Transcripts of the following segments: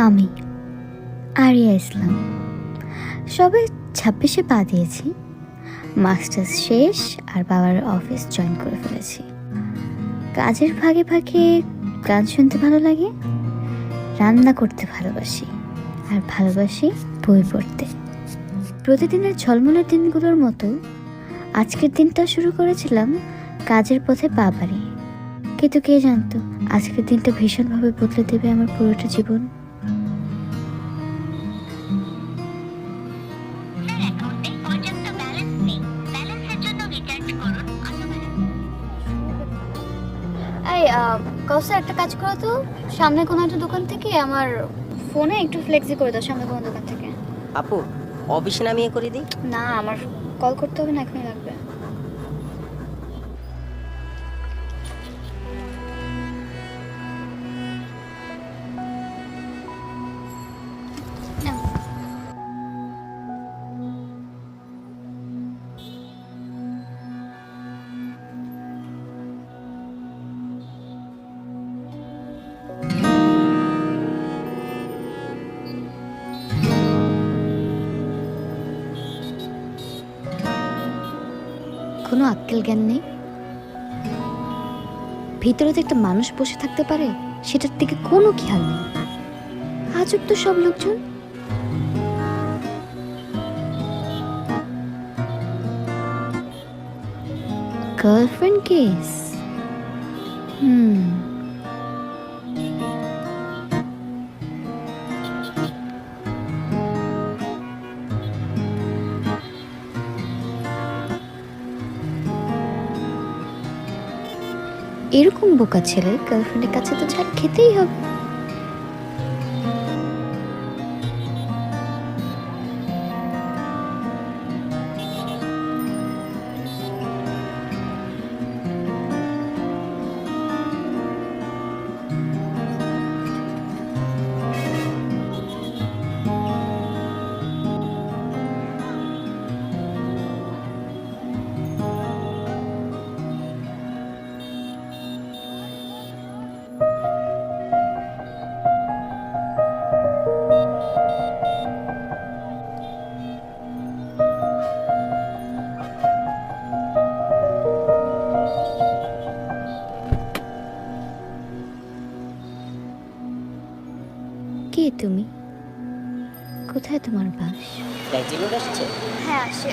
আমি আরিয়া ইসলাম সবে 26-এ পা দিয়েছি। মাস্টার্স শেষ আর বাবার অফিস জয়েন করে ফেলেছি। কাজের ফাঁকে ফাঁকে গান শুনতে ভালো লাগে, রান্না করতে ভালোবাসি, আর ভালোবাসি বই পড়তে। প্রতিদিনের ঝলমলের দিনগুলোর মতো আজকের দিনটা শুরু করেছিলাম কাজের পথে পা বাড়িয়ে। কিন্তু কে জানতো আজকের দিনটা ভীষণভাবে বদলে দেবে আমার পুরোটা জীবন। এই কৌশল, একটা কাজ করো তো, সামনে কোনো একটা দোকান থেকে আমার ফোনে একটু ফ্লেক্সি করে দাও, সামনে কোনো দোকান থেকে। আপু, অফিসে নামিয়ে করে দিই? না, আমার কল করতে হবে না, এখনই লাগবে। কোনো আক্কেল জ্ঞান নেই। ভিতরে যে একটা মানুষ বসে থাকতে পারে সেটার দিকে কোনো খেয়াল নেই। আজব তো সব লোকজন। Girlfriend case. এরকম বোকা ছেলে গার্লফ্রেন্ডের কাছে তো ছাড় খেতেই হবে। কে তুমি? কোথায় তোমার বাস? ট্যাক্সি লোড আসছে? হ্যাঁ আসে।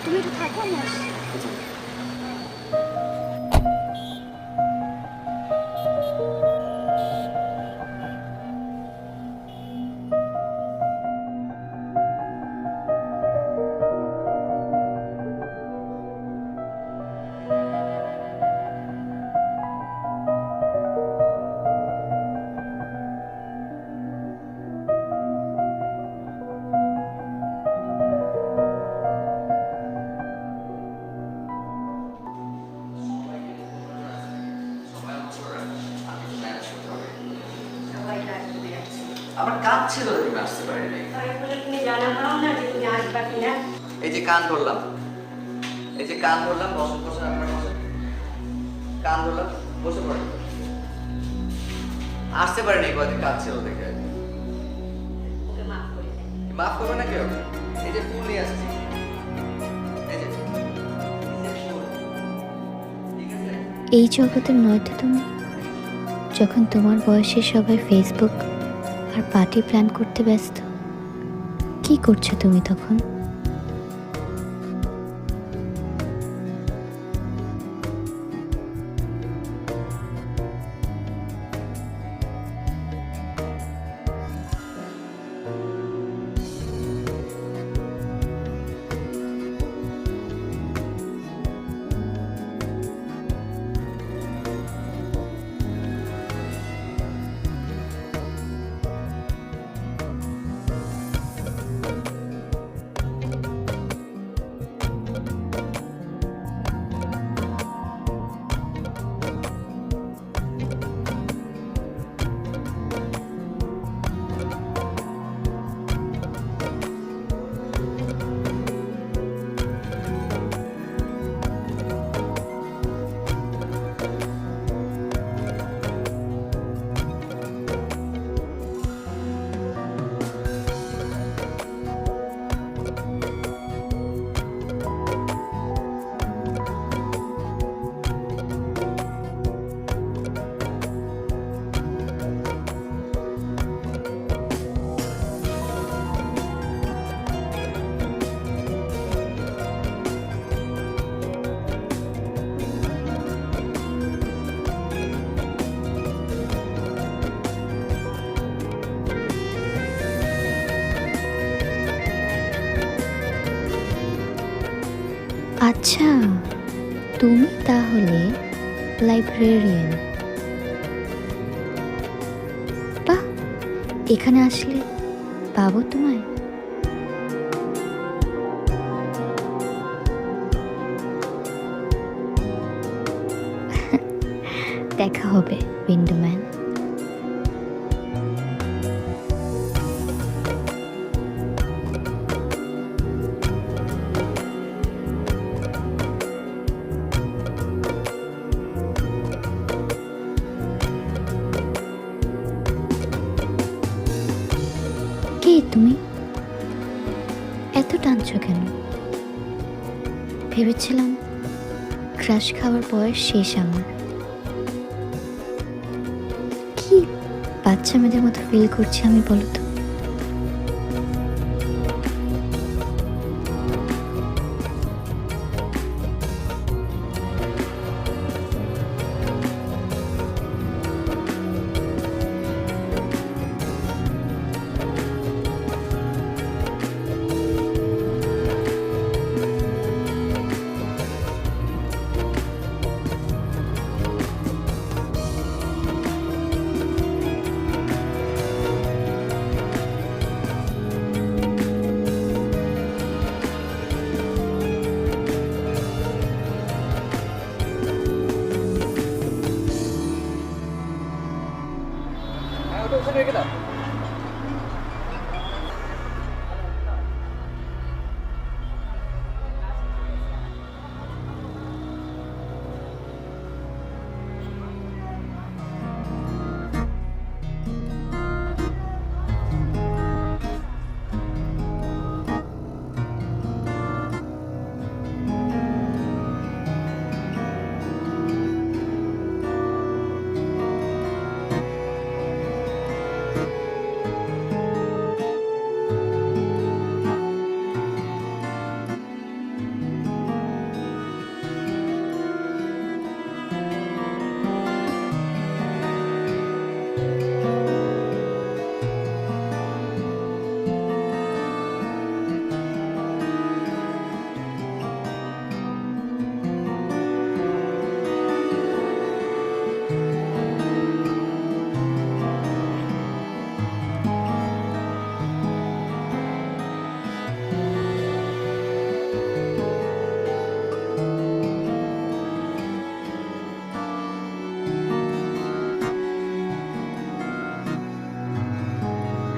তুমি একটু থাকো, আমি আসি। আমার কাজ ছিল, তুমি আসতে পারি নাই। এই যে কান ধরলাম, এই যে কান ধরলাম, বসে বসে আপনার বসে কান ধরলাম, বসে পড়ে আসতে পারি নাই, কয়েকদিন কাজ ছিল দেখে। মাফ করবে না কেউ? এই যে ফুল নিয়ে আসছি, এই যে এই জগতের নয়তো তুমি। যখন তোমার বয়সে সবাই ফেসবুক আর পার্টি প্ল্যান করতে ব্যস্ত, কি করছো তুমি তখন? আচ্ছা, তুমি তাহলে লাইব্রেরিয়ান। বাহ, এখানে আসলে পাবো তোমায়? দেখা হবে উইন্ডোম্যান। কে তুমি? এত টানছো কেন? ভেবেছিলাম ক্রাশ খাওয়ার বয়স শেষ আমার। কি বাচ্চা মেয়েদের মতো ফিল করছি আমি, বলো তো?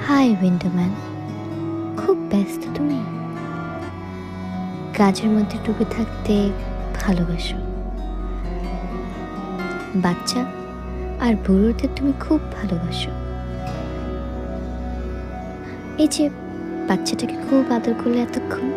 হাই উইন্ডোম্যান, খুব ব্যস্ত তুমি? কাজের মধ্যে ডুবে থাকতে ভালোবাসো। বাচ্চা আর বুড়োদের তুমি খুব ভালোবাসো। এই যে বাচ্চাটাকে খুব আদর করলে এতক্ষণ,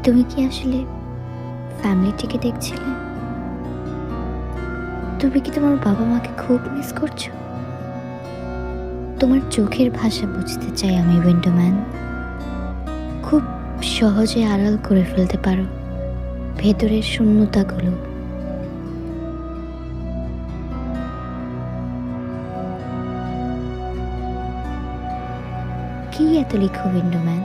তুমি কি আসলে ফ্যামিলিটিকে দেখছিলে? তুমি কি তোমার বাবা মাকে খুব মিস করছো? তোমার চোখের ভাষা বুঝতে চাই আমি উইন্ডোম্যান। খুব সহজে আড়াল করে ফেলতে পারো ভেতরের শূন্যতাগুলো। কি এত লিখো উইন্ডোম্যান?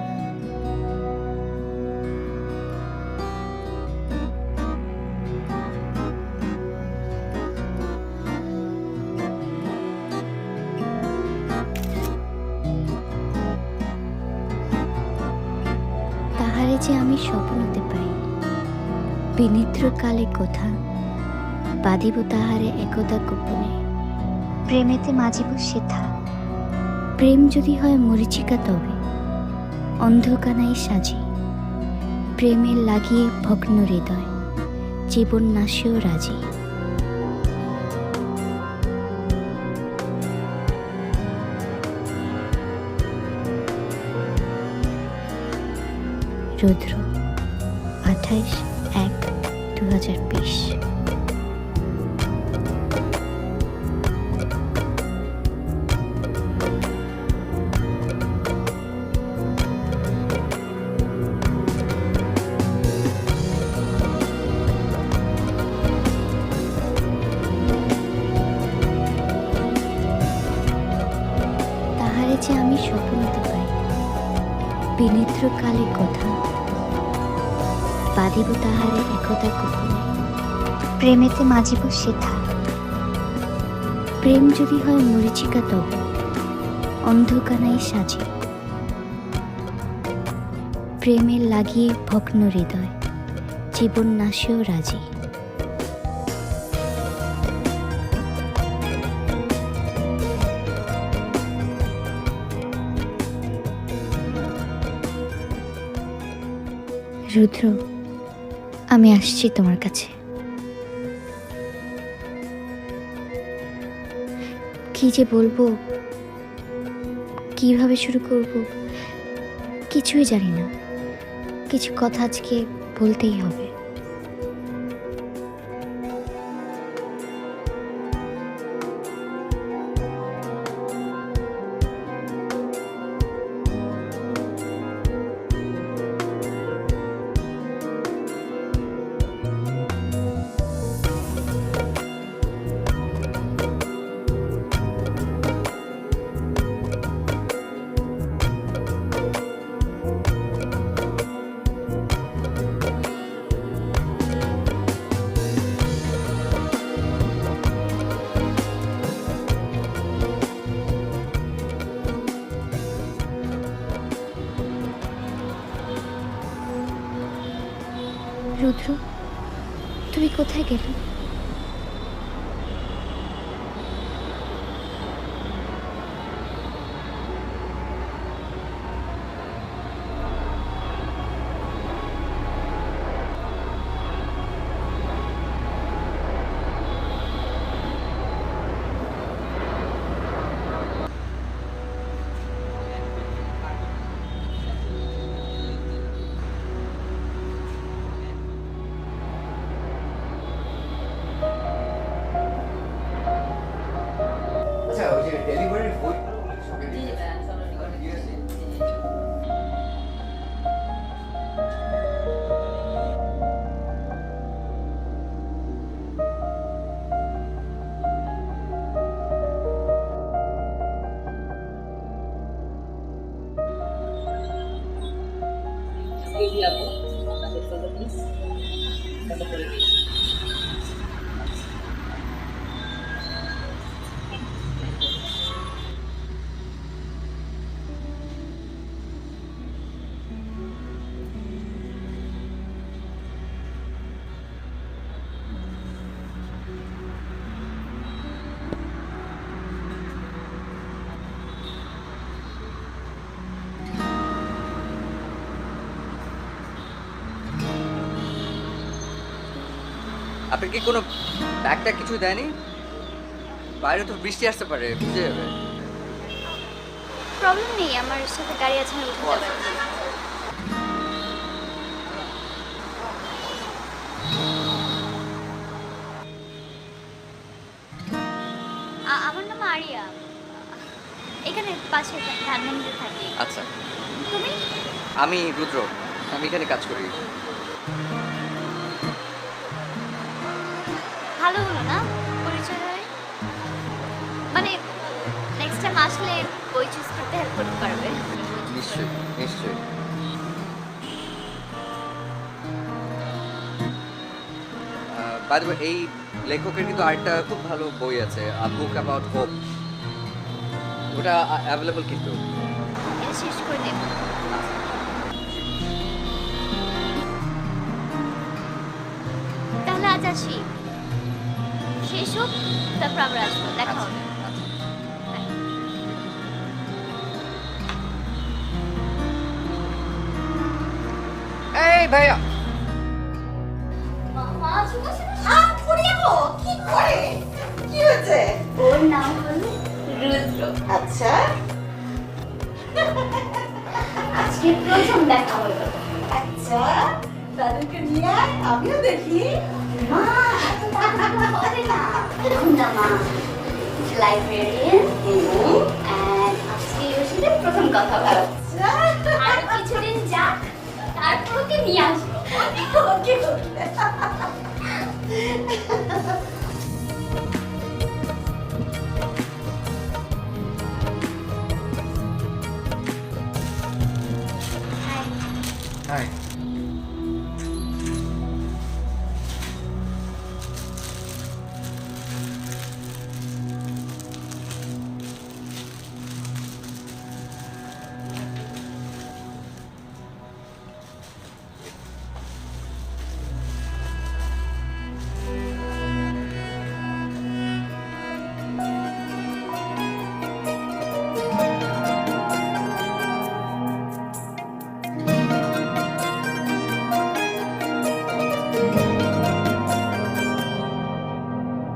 তাহারে যে আমি স্বপ্নতে পাই, বিনিদ্র কালে কথা বাঁধিব তাহারে একদা গোপনে, প্রেমেতে মাজিব সেথা। প্রেম যদি হয় মরিচিকা তবে অন্ধকানাই সাজি, প্রেমের লাগিয়ে ভগ্ন হৃদয় জীবন নাশেও রাজি। রুদ্র, 28/1/2020। বিনিদ্রকালে কথা বাঁধিব তাহারে একতা গোপনে, প্রেমেতে মাজিব সেথা। প্রেম যদি হয় মরিচিকা তব অন্ধকানাই সাজে, প্রেমের লাগিয়ে ভগ্ন হৃদয় জীবন নাশেও রাজি। রুদ্র, আমি আসছি তোমার কাছে। কি যে বলবো, কিভাবে শুরু করব কিছুই জানি না। কিছু কথা আজকে বলতেই হবে। রুদ্র, তুমি কোথায় গেলে? আচ্ছা, ওই যে ডেলিভারির বই সঙ্গে দিয়ে দিয়েছি। এই যে আপু আপনাদের ফটো প্লিজ ফটো করে দিন। আপনি কি কোনো ব্যাগটা কিছু দেয়নি? বাইরে তো বৃষ্টি আসতে পারে, ভিজে যাবে। প্রবলেম নেই, আমার সাথে গাড়ি আছে, আমি উঠে যাবো। আমার নাম আরিয়া, এখানে পাশে ধানমন্ডিতে থাকি। আচ্ছা, তুমি? আমি রুদ্র, আমি এখানে কাজ করি। ভালো হলো না পরিচয় হয়ে? মানে নেক্সট টাইম আসলে বই চুজ করতে হেল্প করতে পারবে। নিশ্চয়ই, নিশ্চয়ই। বাই দ্য ওয়ে, এই লেখকের কিন্তু আরেকটা খুব ভালো বই আছে, আ বুক অ্যাবাউট হোপ। ওটা অ্যাভেলেবল কিন্তু। এটা শেষ করে দেব। তাহলে আজ আসি, শেষ হোক, তারপর আমরা আসবো, দেখা হবে। এই ভাইয়া, ওর নাম হলো রুদ্র। আচ্ছা, আজকে প্রথম দেখা হলো। আচ্ছা, তাদেরকে নিয়ে আয়, আমিও দেখি। মা, এত তাড়াহুড়ো হবে না। দেখুন না মা, লাইব্রেরিয়ান, and আজকে ওর সাথে প্রথম কথা বলো। আচ্ছা, আরো কিছুদিন যাক, তারপর ওকে নিয়ে আসবো। ওকে করলে। হাই।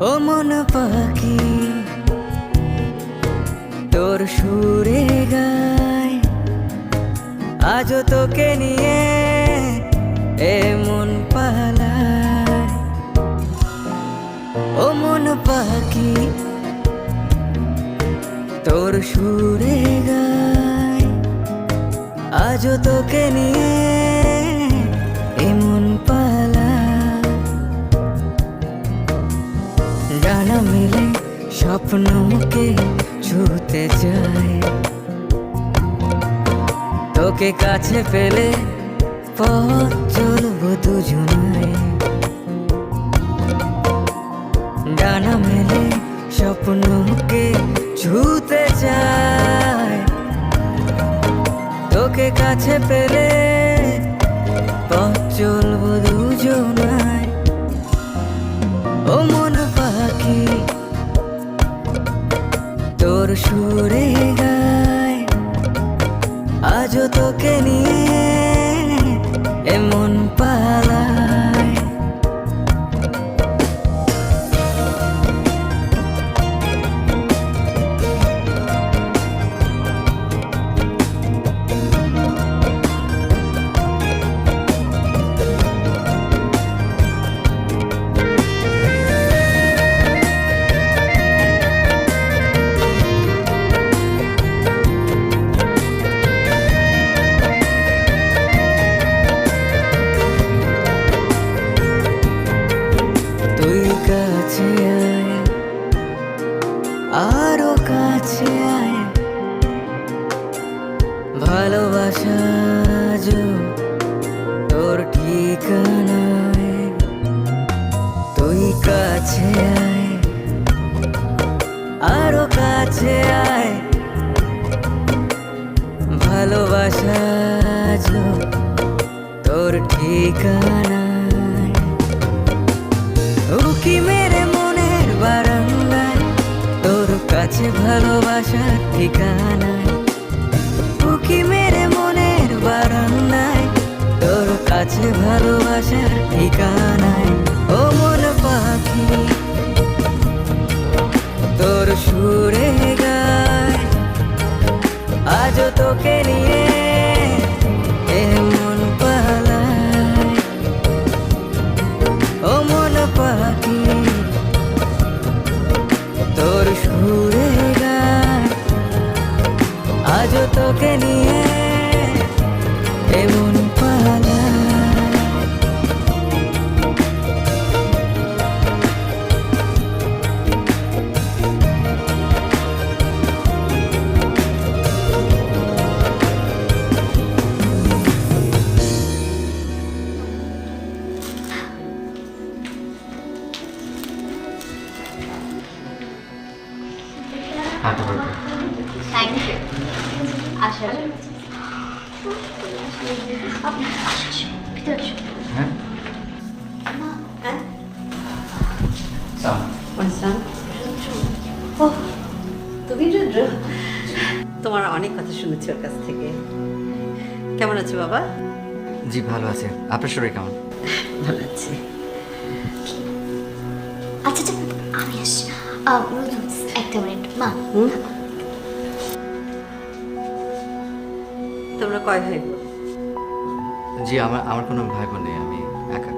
ও মন পাখি তোর সুরে গায়, আজও তোকে নিয়ে এমন পালায়। ও মন পাখি তোর সুরে গায়, আজও তোকে নিয়ে এমন পালায়। ডানা মেলে স্বপ্নকে ছুতে যায়, তোকে কাছে পেলে পথ চলবো দুজনায়। ডানা মেলে স্বপ্নকে ছুতে যায়, তোকে কাছে পেলে পথ চলবো দুজনায়। ও মন পাখি তোর সুরে গায়, আজও তোকে নিয়ে এমন পালায়। তুই কাছে আয়, আরো কাছে আয়, ভালোবাসা আজও তোর ঠিকানায়। তুই কাছে আয়, আরো কাছে আয়, ভালোবাসা আজও তোর ঠিকানায়। উকি মেরে মনের বারান্দায়, তোর কাছে ভালোবাসার ঠিকানায়। উকি মেরে মনের বারান্দায়, তোর কাছে ভালোবাসার ঠিকানায়। ও মন পাখি তোর সুরে গায়, আজও তোকে নিয়ে এমন পালায়। ও মন পাখি তোর সুরে গায়, আজও তোকে নিয়ে এমন পালায়। Thank you. আসার জন্য ভিতরে আসো। হ্যাঁ ও তুমি রুদ্র, তোমার অনেক কথা শুনেছি ওর কাছ থেকে। কেমন আছো বাবা? জি ভালো আছে। আপনার শরীর কেমন? ভালো আছি। আচ্ছা আচ্ছা, আমি আসছি। একটা মিনিট মা। তোমরা কয় ভাই বোন? জি আমার আমার কোনো ভাই বোন নেই, আমি একা।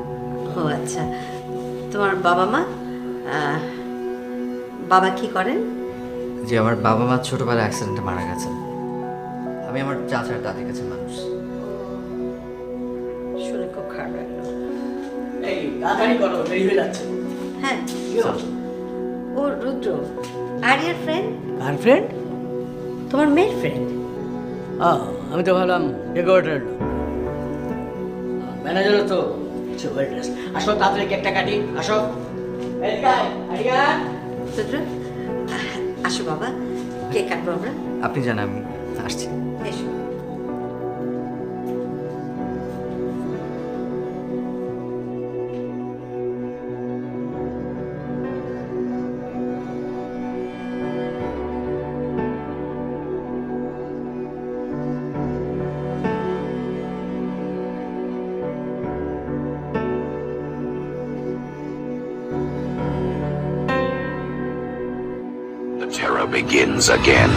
ও আচ্ছা, তোমার বাবা মা? বাবা কি করেন? জি আমার বাবা মা ছোটবেলায় অ্যাক্সিডেন্টে মারা গেছেন। আমি আমার চাচার দাদির কাছে মানুষ। শুনে খুব খারাপ লাগলো। এই তাড়াতাড়ি করো, দেরি হয়ে যাচ্ছে। হ্যাঁ, কি হলো? ও রুদ্র, আরিয়ার ফ্রেন্ড, গার্লফ্রেন্ড? তোমার মেয়ের ফ্রেন্ড। আমি তো ভাবলাম ডেকোরেটর। ম্যানেজারও তো ওয়েল ড্রেস। আসো তাড়াতাড়ি কেকটা কাটি, আসো। এদিকে আয়, আরিয়ান। রুদ্র, আসো বাবা, কেক কাটবো আমরা। আপনি জানেন আমি আসছি। এসো। The terror begins again.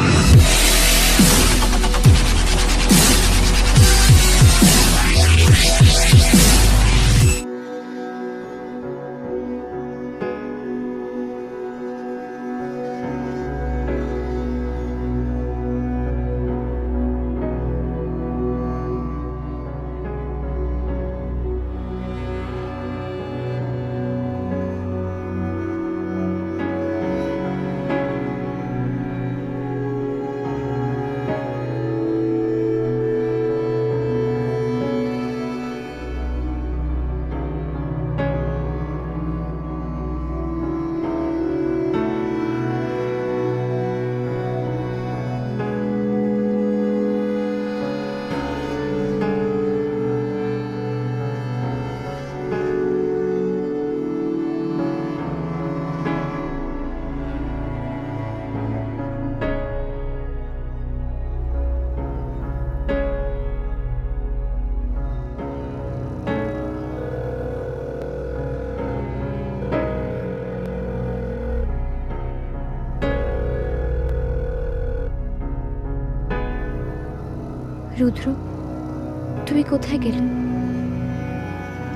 রুদ্র, তুমি কোথায় গেলে?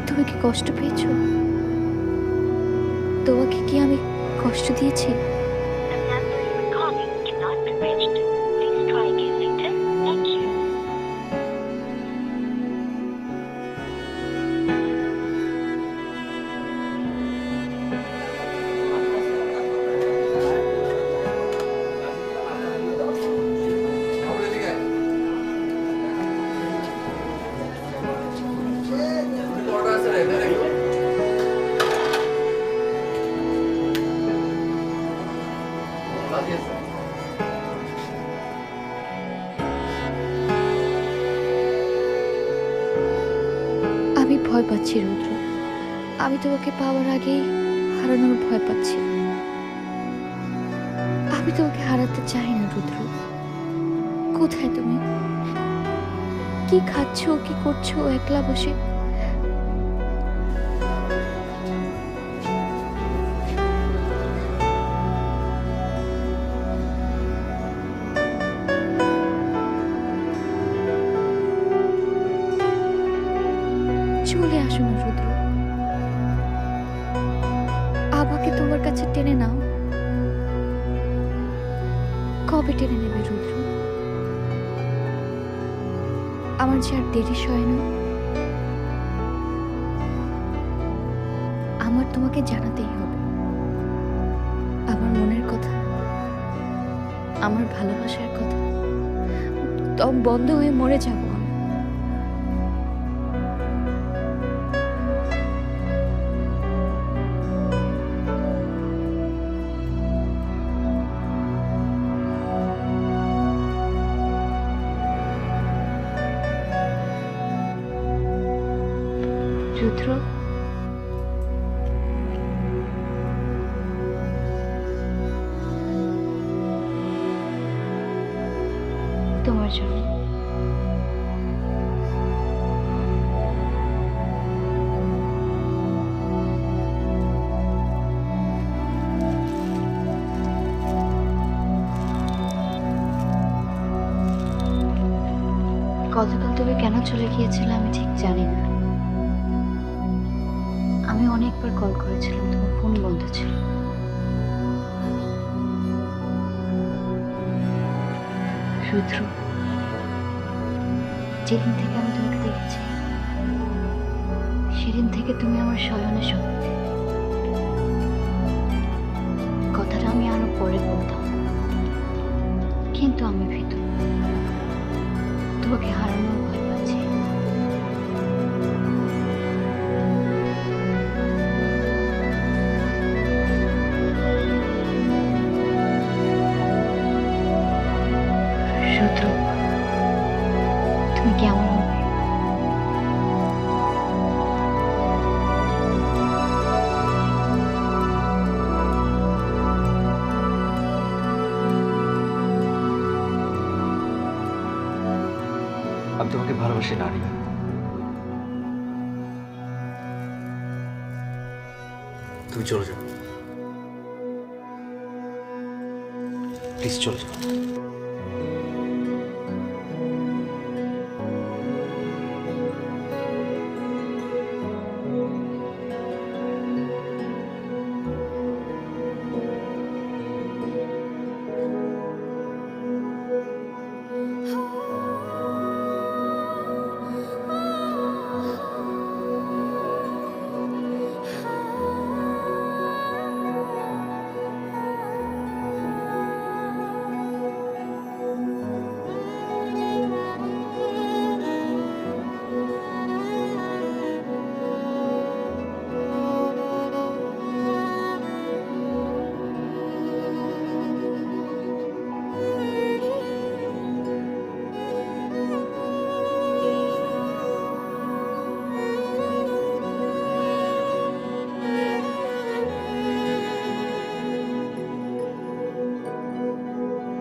তুমি কি কষ্ট পেয়েছো? তোমাকে কি আমি কষ্ট দিয়েছি? আমি ভয় পাচ্ছি রুদ্র, আমি তোমাকে পাওয়ার আগেই হারানোর ভয় পাচ্ছি। আমি তোমাকে হারাতে চাই না রুদ্র। কোথায় তুমি? কি খাচ্ছো, কি করছো একলা বসে? চলে আসো না রুদ্র, আমাকে তোমার কাছে টেনে নাও। কবে টেনে নেবে রুদ্র? আমার যে আর দেরি সয় না। আমার তোমাকে জানাতেই হবে আমার মনের কথা, আমার ভালোবাসার কথা। দম বন্ধ হয়ে মরে যাবো আমি। রুদ্র, তোমার জন্য। গতকাল তুমি কেন চলে গিয়েছিলে আমি ঠিক জানি না। আমি অনেকবার কল করেছিলাম, তোমার ফোন বন্ধ ছিল। রুদ্র, যেদিন থেকে আমি তোমাকে দেখেছি সেদিন থেকে তুমি আমার শয়নে শক্তি। কথাটা আমি আরো পরে বলতাম, কিন্তু আমি ভীতু। তোমাকে হারানোর ভয় পাচ্ছি। তুমি কি আমার হবে? আমি তোমাকে ভালোবাসি না আরিয়া। তুমি চলে যাও, প্লিজ চলে যাও।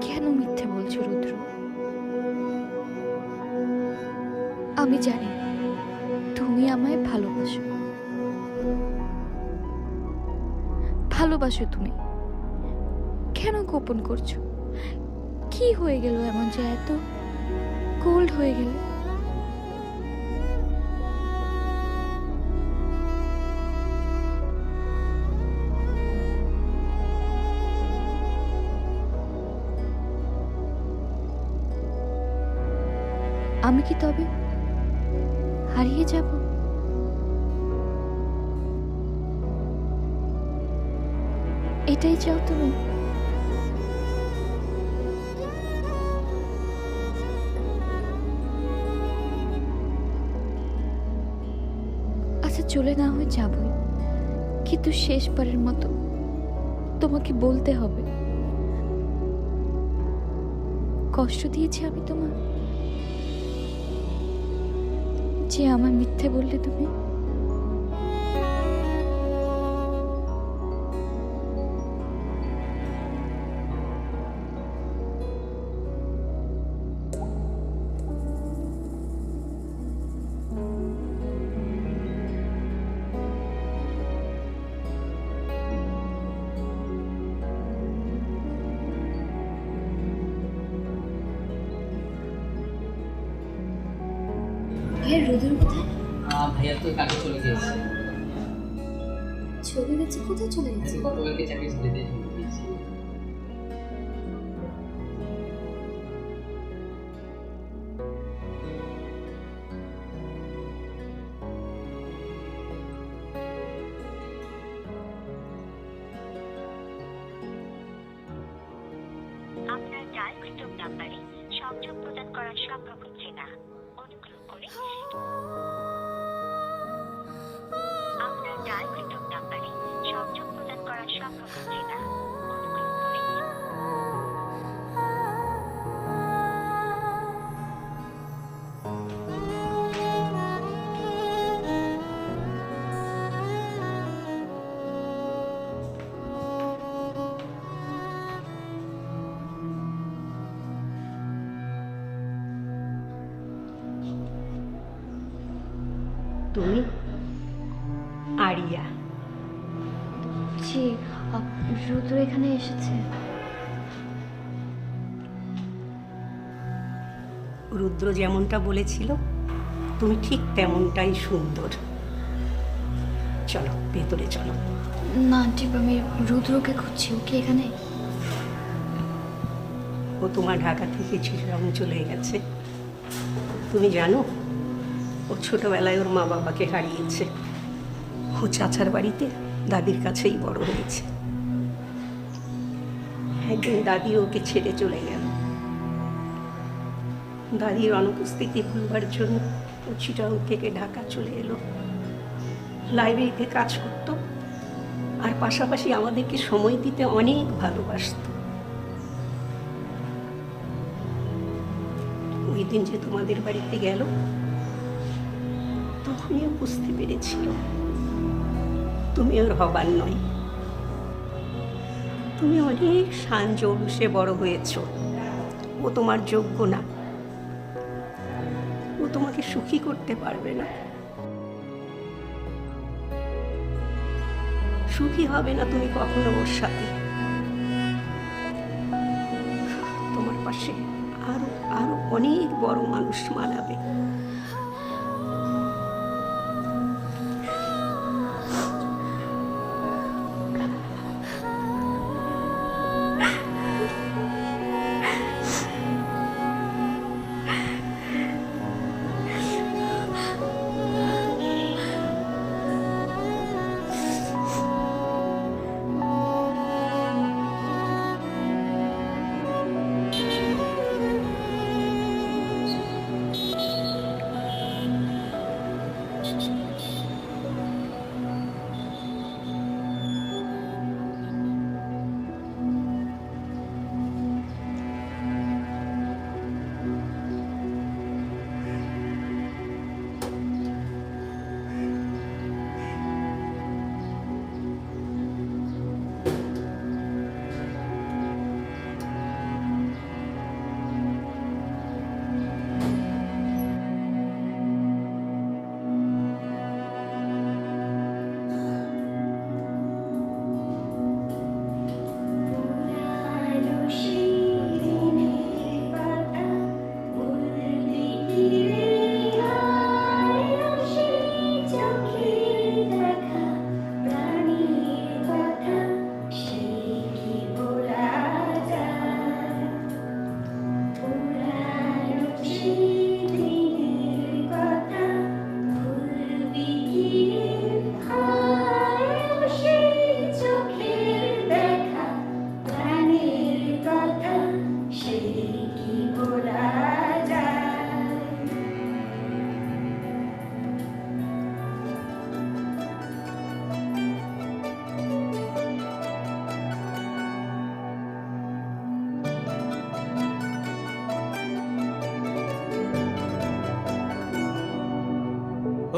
কেন মিথ্যে বলছো রুদ্র? আমি জানি তুমি আমায় ভালোবাসো, ভালোবাসো তুমি। কেন গোপন করছো? কি হয়ে গেল এমন যে এত কোল্ড হয়ে গেল? আমি কি তবে হারিয়ে যাব? এটাই চাও তুমি? আচ্ছা, চলে না হয়ে যাবই, কিন্তু শেষবারের মতো তোমাকে বলতে হবে, কষ্ট দিয়েছি আমি তোমার, যে আমার মিথ্যে বললে তুমি। রুদ্র কোথায়? ভাইয়া তো কাজে চলে গিয়েছে। চলে গেছে? কোথায় চলে গেছে? গতকালকে চাকরি ছেড়ে দিয়ে চলে গিয়েছে। আপনার ডায়ালকৃত নাম্বারে সংযোগ প্রদান করা সম্ভব হচ্ছে না। অনুগ্রহ করে আপনার ডায়ালকৃত নাম্বারে সংযোগ প্রদান করা সম্ভব হচ্ছে না। অনুগ্রহ করে তুমি আরিয়া? জি, রুদ্র এখানে এসেছে। রুদ্র যেমনটা বলেছিল তুমি ঠিক তেমনটাই সুন্দর। চলো ভেতরে চলো। না আন্টি, আমি রুদ্রকে খুঁজছি। ও কি এখানে? ও তোমার ঢাকা থেকে চিটাগাং চলে গেছে। তুমি জানো ও ছোটবেলায় ওর মা বাবাকে হারিয়েছে। ও চাচার বাড়িতে দাদির কাছেই বড় হয়েছে। একদিন দাদি ওকে ছেড়ে চলে গেল। দাদির অনুপস্থিতি ভুলবার জন্য ও চিটাগাং থেকে ঢাকা চলে এলো। লাইব্রেরিতে কাজ করত আর পাশাপাশি আমাদেরকে সময় দিতে অনেক ভালোবাসত। ওই দিন যে তোমাদের বাড়িতে গেল, তখনই ও বুঝতে পেরেছিল তুমি ওর হবার নয়। তুমি অনেক শান জৌলুসে বড় হয়েছ, ও তোমার যোগ্য না, ও তোমাকে সুখী করতে পারবে না, সুখী হবে না তুমি কখনো ওর সাথে। তোমার পাশে আরো আরো অনেক বড় মানুষ মানাবে।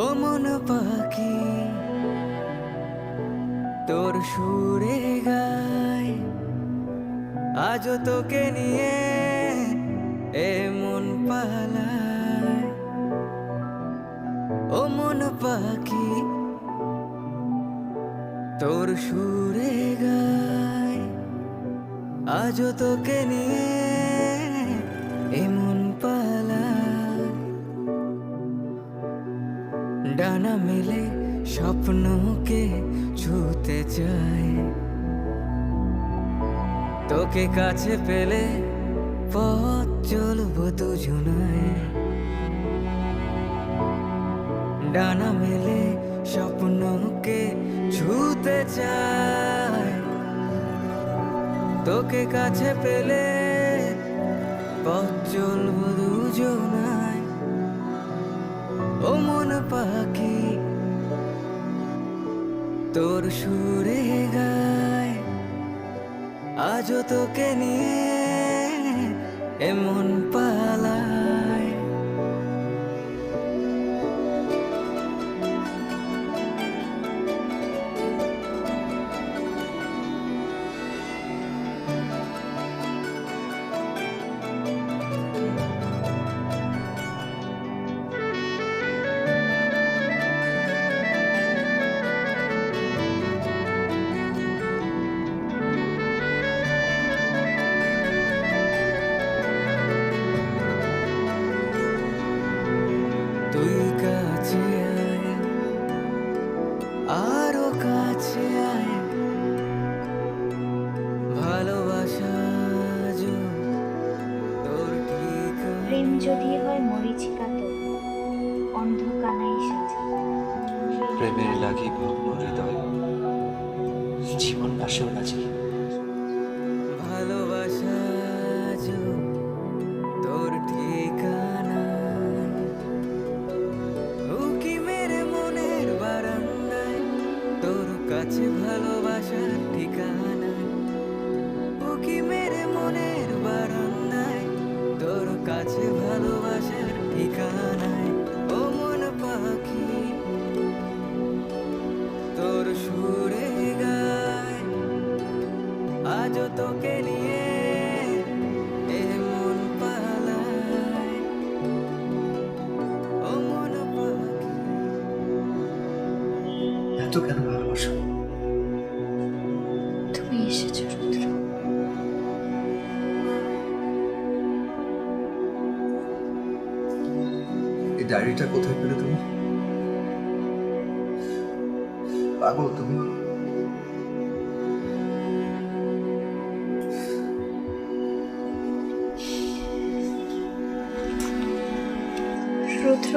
ও মন পাখি তোর সুরে গায়, আজও তোকে নিয়ে এ মন পালায়। ও মন পাখি তোর সুরে গায়, আজও তোকে নিয়ে এ মন পালায়। ডানা মেলে স্বপ্নকে ছুতে চায়, তোকে কাছে পেলে পথ চলবো দুজনায়। ডানা মেলে স্বপ্নকে ছুতে চায়, তোকে কাছে পেলে পথ চলবো দুজনায়। ও মন পাখি তোর সুরে গায়, আজও তোকে নিয়ে এমন পালায়। তুই কাছে আয়, আরো কাছে আয়, ভালোবাসা আজও তোর ঠিকানা। প্রেম যদি হয় মরিচিকা তো অন্ধকানাই সাজে। প্রেমের লাগি ভগ্ন হৃদয়, জীবন পাশেও নাচি। ভালোবাসা আজও তোর ঠিকানা। উকি মেরে মনের বারান্দায় তোর কাছে ভালোবাসার ঠিকানা। উকি মেরে মনের বারান্দায় তোর কাছে ভালোবাসা এত কেন ভালোবাসো? তুমি এসেছো রুদ্র। এই ডায়েরিটা কোথায় পেলে তুমি? পাগল তুমি। রুদ্র